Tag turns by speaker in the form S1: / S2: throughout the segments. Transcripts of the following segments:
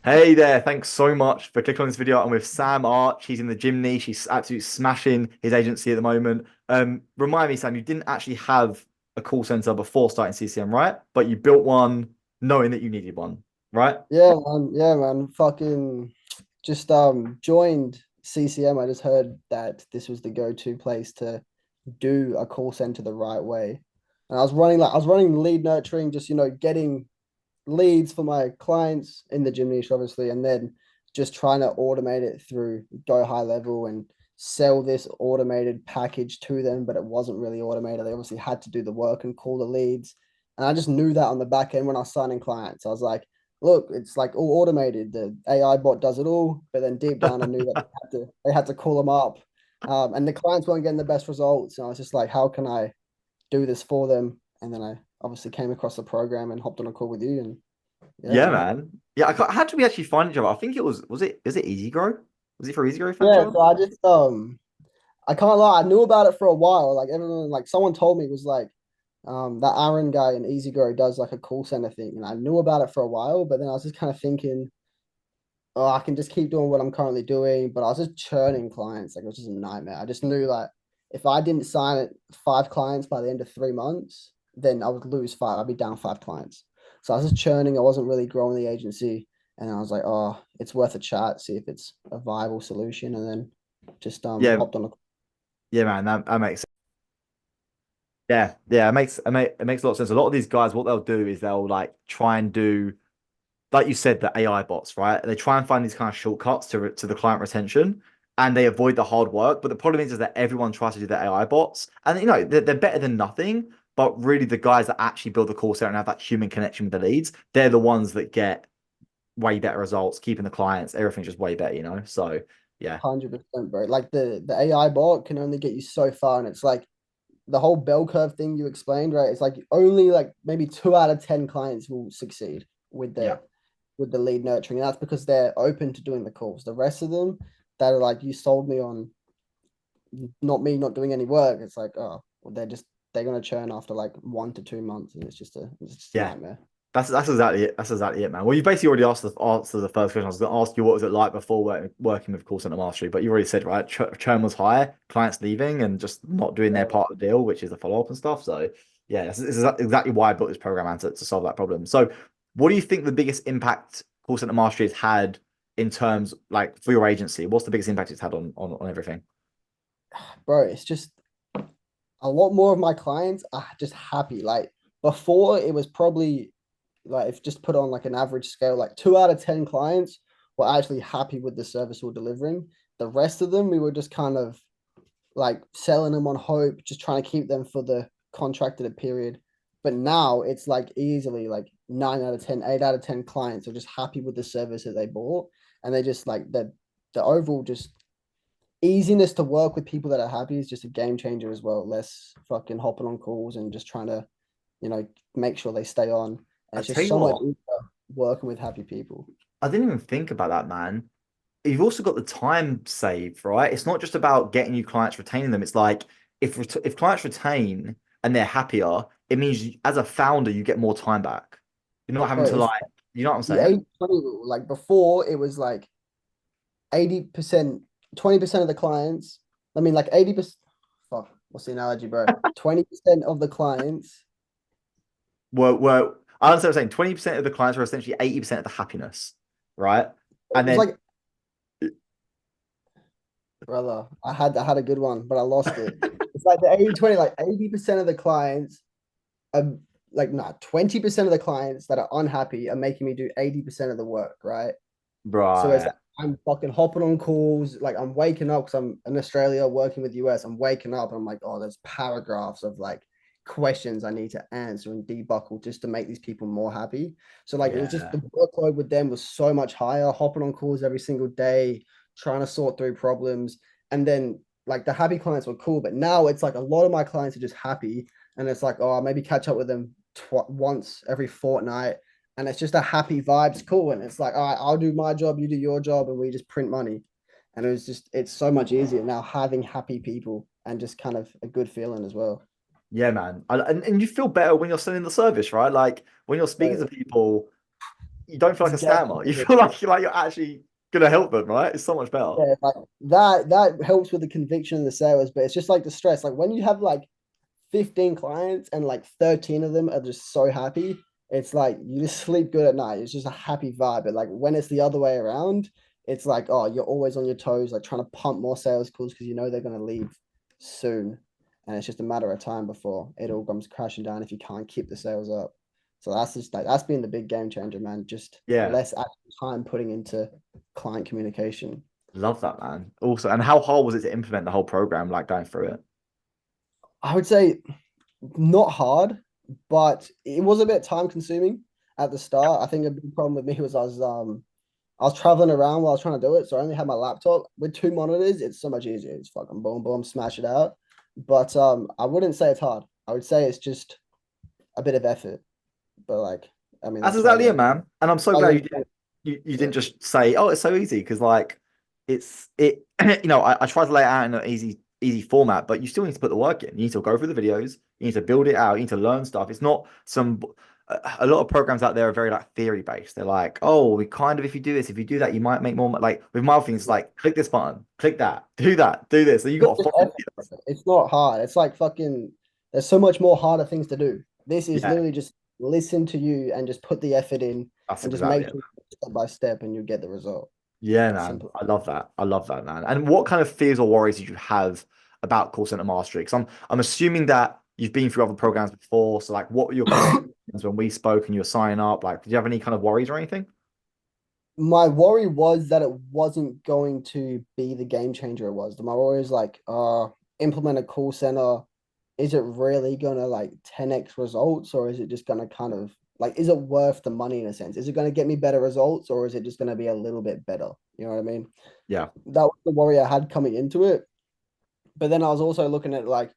S1: Hey there, thanks so much for clicking on this video. I'm with Sam Arch. He's in the gym niche. He's absolutely smashing his agency at the moment. Remind me, Sam, you didn't actually have a call center before starting CCM, right? But you built one knowing that you needed one, right?
S2: Yeah, man. Yeah, man. Fucking just joined CCM. I just heard that this was the go-to place to do a call center the right way. And I was running lead nurturing, just getting leads for my clients in the gym niche, obviously, and then just trying to automate it through Go High Level and sell this automated package to them, but it wasn't really automated. They obviously had to do the work and call the leads. And I just knew that on the back end when I was signing clients. I was like, look, it's like all automated. The AI bot does it all. But then deep down, I knew that they had to call them up. And the clients weren't getting the best results. And I was just like, how can I do this for them? And then I obviously came across the program and hopped on a call with you. And yeah,
S1: Yeah,
S2: man.
S1: man. Yeah, how did we actually find each other? I think was it Easy Grow? Was it for Easy Grow we found each
S2: Yeah,
S1: other?
S2: so I can't lie, I knew about it for a while. Like everyone, like someone told me it was like that Aaron guy in Easy Grow does like a call center thing. And I knew about it for a while, but then I was just kind of thinking, oh, I can just keep doing what I'm currently doing. But I was just churning clients, like it was just a nightmare. I just knew like if I didn't sign it 5 clients by the end of 3 months, then I would lose five. I'd be down 5 clients. So I was just churning. I wasn't really growing the agency. And I was like, oh, it's worth a chat, see if it's a viable solution. And then just
S1: Yeah,
S2: hopped on a
S1: yeah, man. That makes yeah, it makes a lot of sense. A lot of these guys, what they'll do is they'll like try and do like you said, the AI bots, right? They try and find these kind of shortcuts to the client retention, and they avoid the hard work. But the problem is that everyone tries to do the AI bots, and they're better than nothing. But really, the guys that actually build the call center and have that human connection with the leads, they're the ones that get way better results, keeping the clients, everything's just way better. So yeah,
S2: 100%, bro. Like the AI bot can only get you so far, and it's like the whole bell curve thing you explained, right? It's like only like maybe 2 out of 10 clients will succeed with
S1: yeah.
S2: the lead nurturing, and that's because they're open to doing the calls. The rest of them that are like, you sold me on not me not doing any work. It's like, oh, well, they're gonna churn after like 1 to 2 months, and it's just a
S1: Yeah,
S2: nightmare.
S1: that's exactly it. That's exactly it, man. Well, you basically already asked the answer to the first question. I was going to ask you what was it like before working with call center mastery, but you already said right. Churn was high, clients leaving and just not doing their
S2: Yeah,
S1: part of the deal, which is the follow up and stuff. So yeah, this is exactly why I built this program and to solve that problem. So, what do you think the biggest impact call center mastery has had in terms like for your agency? What's the biggest impact it's had on everything?
S2: bro, it's just a lot more of my clients are just happy. Like before, it was probably like if just put on like an average scale, like 2 out of 10 clients were actually happy with the service we're delivering. The rest of them, we were just kind of like selling them on hope, just trying to keep them for the contracted period. But now it's like easily like 9 out of 10, 8 out of 10 clients are just happy with the service that they bought. And they just like the overall just easiness to work with people that are happy is just a game changer as well. Less fucking hopping on calls and just trying to, make sure they stay on. And
S1: I
S2: it's
S1: tell
S2: just
S1: you
S2: so much
S1: what,
S2: easier working with happy people.
S1: I didn't even think about that, man. You've also got the time saved, right? It's not just about getting you clients, retaining them. It's like if clients retain and they're happier, it means as a founder you get more time back. You're not having
S2: Bro,
S1: to
S2: it's
S1: like, you know what I'm
S2: the
S1: saying?
S2: 80/20 rule. Like before, it was like 80%, 20% of the clients. I mean, like 80%. Fuck, what's the analogy, bro? 20% of the clients.
S1: I understand what I'm saying. 20% of the clients are essentially 80% of the happiness, right?
S2: It
S1: And
S2: was
S1: then
S2: like, brother, I had a good one, but I lost it. It's like the 80/20, like 80% of the clients are like, nah, 20% of the clients that are unhappy are making me do 80% of the work, right? So it's
S1: right.
S2: like I'm fucking hopping on calls. Like I'm waking up because I'm in Australia working with US. I'm waking up and I'm like, oh, there's paragraphs of like questions I need to answer and debuckle just to make these people more happy. So like it was just
S1: Yeah.
S2: the workload with them was so much higher, hopping on calls every single day, trying to sort through problems. And then like the happy clients were cool, but now it's like a lot of my clients are just happy. And it's like, oh, maybe catch up with them once every fortnight and it's just a happy vibes cool. And it's like, all right, I'll do my job, you do your job, and we just print money. And it's so much easier now having happy people and just kind of a good feeling as well.
S1: Yeah, man. And you feel better when you're selling the service, right? Like when you're speaking to
S2: So,
S1: people. you don't feel
S2: It's
S1: like a
S2: game
S1: scammer. You
S2: changer.
S1: feel like you're actually gonna help them, right? It's so much better.
S2: Yeah, like that helps with the conviction and the sales, but it's just like the stress. Like when you have like 15 clients and like 13 of them are just so happy, it's like you just sleep good at night. It's just a happy vibe. But like when it's the other way around, it's like, oh, you're always on your toes, like trying to pump more sales calls because you know they're gonna leave soon. And it's just a matter of time before it all comes crashing down if you can't keep the sales up. So that's just like that's been the big game changer, man. Just
S1: Yeah,
S2: less actual time putting into client communication.
S1: love that, man. Also, and how hard was it to implement the whole program, like going through it?
S2: I would say not hard, but it was a bit time consuming at the start. I think a big problem with me was I was traveling around while I was trying to do it, so I only had my laptop with two monitors. It's so much easier. It's fucking boom boom, smash it out. But I wouldn't say it's hard. I would say it's just a bit of effort. But like, I mean,
S1: That's
S2: that's totally
S1: exactly it,
S2: up.
S1: man. And I'm so
S2: I
S1: glad
S2: mean,
S1: you didn't you didn't just say, oh, it's so easy, because like it I try to lay it out in an easy format, but you still need to put the work in. You need to go through the videos, you need to build it out, you need to learn stuff. It's not some a lot of programs out there are very like theory based. They're like, oh, we kind of, if you do this, if you do that, you might make more like with my things like click this button, click that, do this. So you
S2: it's
S1: got to
S2: just
S1: follow
S2: effort.
S1: it.
S2: It's not hard. It's like fucking. There's so much more harder things to do. This is
S1: Yeah,
S2: literally just listen to you and just put the effort in
S1: that's
S2: and just
S1: exactly
S2: make
S1: it.
S2: sure step by step and you get the result.
S1: Yeah,
S2: As
S1: man.
S2: simple.
S1: I love that. I love that, man. And what kind of fears or worries did you have about call center mastery? Because I'm assuming that you've been through other programs before. So like what were your kind of feelings when we spoke and you were signing up? Like, did you have any kind of worries or anything?
S2: My worry was that it wasn't going to be the game changer it was. My worry is like, implement a call center. Is it really gonna like 10x results, or is it just gonna kind of like, is it worth the money in a sense? Is it gonna get me better results, or is it just gonna be a little bit better? You know what I mean?
S1: Yeah.
S2: That was the worry I had coming into it. But then I was also looking at like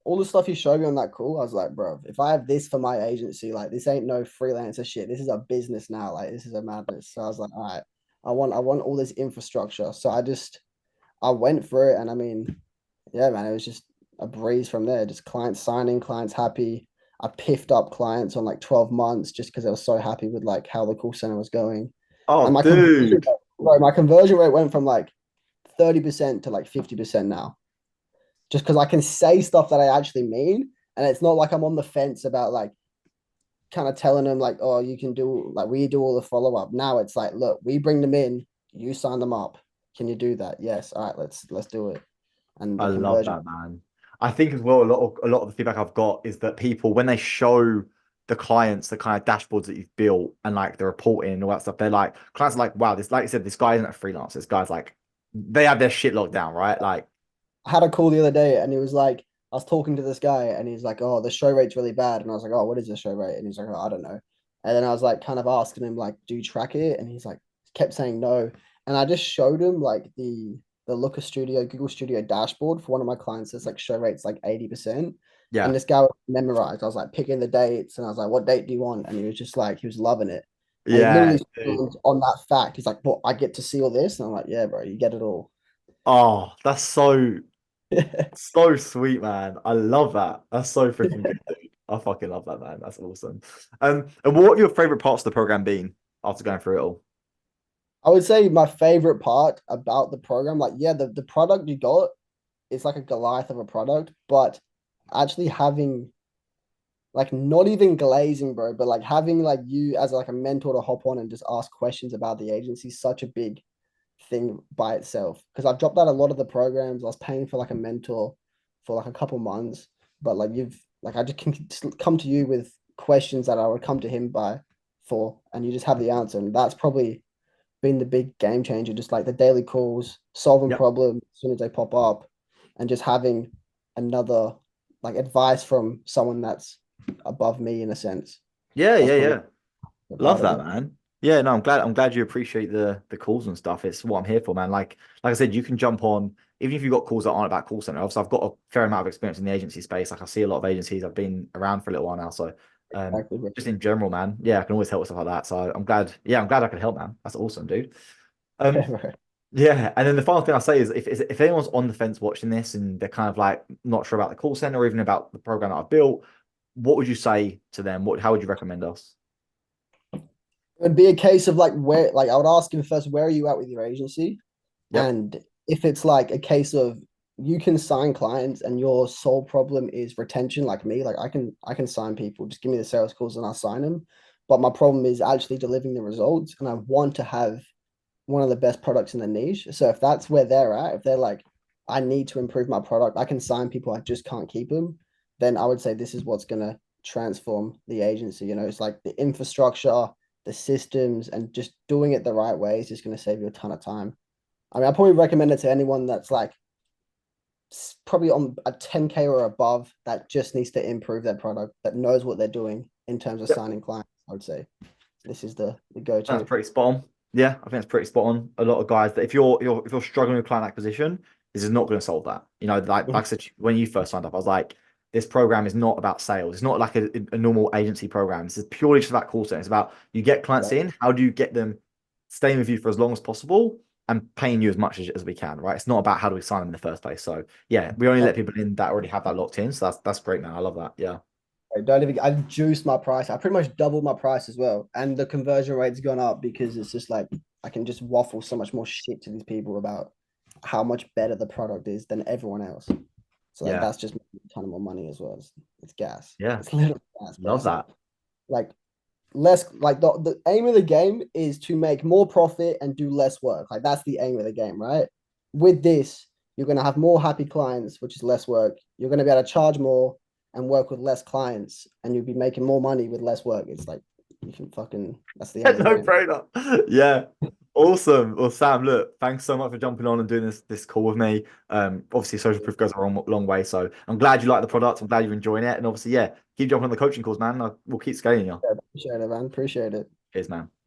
S2: all the stuff you showed me on that call. I was like, bro, if I have this for my agency, like this ain't no freelancer shit. This is a business now. Like this is a madness. So I was like, all right, I want all this infrastructure. So I went for it, and I mean, yeah, man, it was just a breeze from there. Just clients signing, clients happy. I piffed up clients on like 12 months just because I was so happy with like how the call center was going. And
S1: Oh,
S2: my conversion,
S1: dude.
S2: right, my conversion rate went from like 30% to like 50% now. Just because I can say stuff that I actually mean. And it's not like I'm on the fence about like kind of telling them like, oh, you can do like we do all the follow up. Now it's like, look, we bring them in, you sign them up. Can you do that? Yes. All right, let's do it. And
S1: I
S2: the
S1: love
S2: conversion.
S1: that, man. I think as well, a lot of the feedback I've got is that people, when they show the clients the kind of dashboards that you've built and like the reporting and all that stuff, they're like, clients are like, wow, this, like you said, this guy isn't a freelancer. This guy's like, they have their shit locked down, right? Like,
S2: I had a call the other day and he was like, I was talking to this guy and he's like, oh, the show rate's really bad. And I was like, oh, what is the show rate? And he's like, oh, I don't know. And then I was like, kind of asking him, like, do you track it? And he's like, kept saying no. And I just showed him like the Looker Studio, Google Studio dashboard for one of my clients that's like show rates like 80%. And
S1: yeah,
S2: this guy was memorized. I was like picking the dates and I was like, what date do you want? And he was just like, he was loving it. And he
S1: yeah,
S2: literally
S1: dude.
S2: stood on that fact. He's like, well, I get to see all this. And I'm like, yeah, bro, you get it all.
S1: Oh, that's so sweet, man. I love that. That's so freaking good, dude. I fucking love that, man. That's awesome. And what have your favorite parts of the program been after going through it all?
S2: I would say my favorite part about the program, like, yeah, the product you got, it's like a Goliath of a product, but actually having like not even glazing, bro, but like having like you as like a mentor to hop on and just ask questions about the agency is such a big thing by itself. Because I've dropped out a lot of the programs. I was paying for like a mentor for like a couple months, but like you've like I just can just come to you with questions that I would come to him by for, and you just have the answer. And that's probably been the big game changer. Just like the daily calls, solving
S1: Yep.
S2: problems as soon as they pop up, and just having another like advice from someone that's above me in a sense.
S1: Yeah,
S2: That's
S1: yeah,
S2: probably
S1: yeah.
S2: the
S1: Love
S2: part of
S1: that,
S2: it.
S1: man. Yeah, no, I'm glad you appreciate the calls and stuff. It's what I'm here for, man. Like I said, you can jump on, even if you've got calls that aren't about call center. Obviously, I've got a fair amount of experience in the agency space. Like I see a lot of agencies. I've been around for a little while now. So
S2: Exactly. Bro.
S1: just in general, man. Yeah, I can always help with stuff like that. So I'm glad I could help, man. That's awesome, dude.
S2: Yeah,
S1: Um,
S2: bro.
S1: yeah, and then the final thing I'll say is if anyone's on the fence watching this and they're kind of like not sure about the call center or even about the program that I've built, what would you say to them? How would you recommend us?
S2: It would be a case of like where, like I would ask him first, where are you at with your agency?
S1: Yep.
S2: And if it's like a case of you can sign clients and your sole problem is retention, like me, like I can sign people. Just give me the sales calls and I'll sign them. But my problem is actually delivering the results, and I want to have one of the best products in the niche. So if that's where they're at, if they're like, I need to improve my product, I can sign people, I just can't keep them, then I would say this is what's gonna transform the agency. You know, it's like the infrastructure, the systems, and just doing it the right way is just gonna save you a ton of time. I mean, I probably recommend it to anyone that's like probably on a 10K or above that just needs to improve their product, that knows what they're doing in terms of
S1: Yep.
S2: signing clients. I would say this is the
S1: That's
S2: go-to.
S1: pretty spot on. Yeah, I think it's pretty spot on. A lot of guys that if you're struggling with client acquisition, this is not going to solve that. You know, like I said when you first signed up, I was like, this program is not about sales. It's not like a normal agency program. This is purely just about call center. It's about you get clients in. How do you get them staying with you for as long as possible and paying you as much as we can, right? It's not about how do we sign them in the first place. So yeah, we only let people in that already have that locked in. So that's great, man. I love that. Yeah.
S2: I don't even. I've juiced my price. I pretty much doubled my price as well, and the conversion rate's gone up because it's just like I can just waffle so much more shit to these people about how much better the product is than everyone else. So like
S1: Yeah.
S2: that's just a ton of more money as well. It's gas.
S1: Yeah.
S2: It's literally gas, bro.
S1: Love
S2: It's
S1: that.
S2: like less like the aim of the game is to make more profit and do less work. Like that's the aim of the game, right? With this, you're gonna have more happy clients, which is less work. You're gonna be able to charge more and work with less clients, and you'll be making more money with less work. It's like you can fucking that's the aim of the
S1: No
S2: game.
S1: brainer. Yeah. Awesome. Well, Sam, look, thanks so much for jumping on and doing this call with me. Obviously, social proof goes a long way. So I'm glad you like the product. I'm glad you're enjoying it. And obviously, yeah, keep jumping on the coaching calls, man. We'll keep scaling you.
S2: Yeah, appreciate it, man. Appreciate it.
S1: Cheers, man.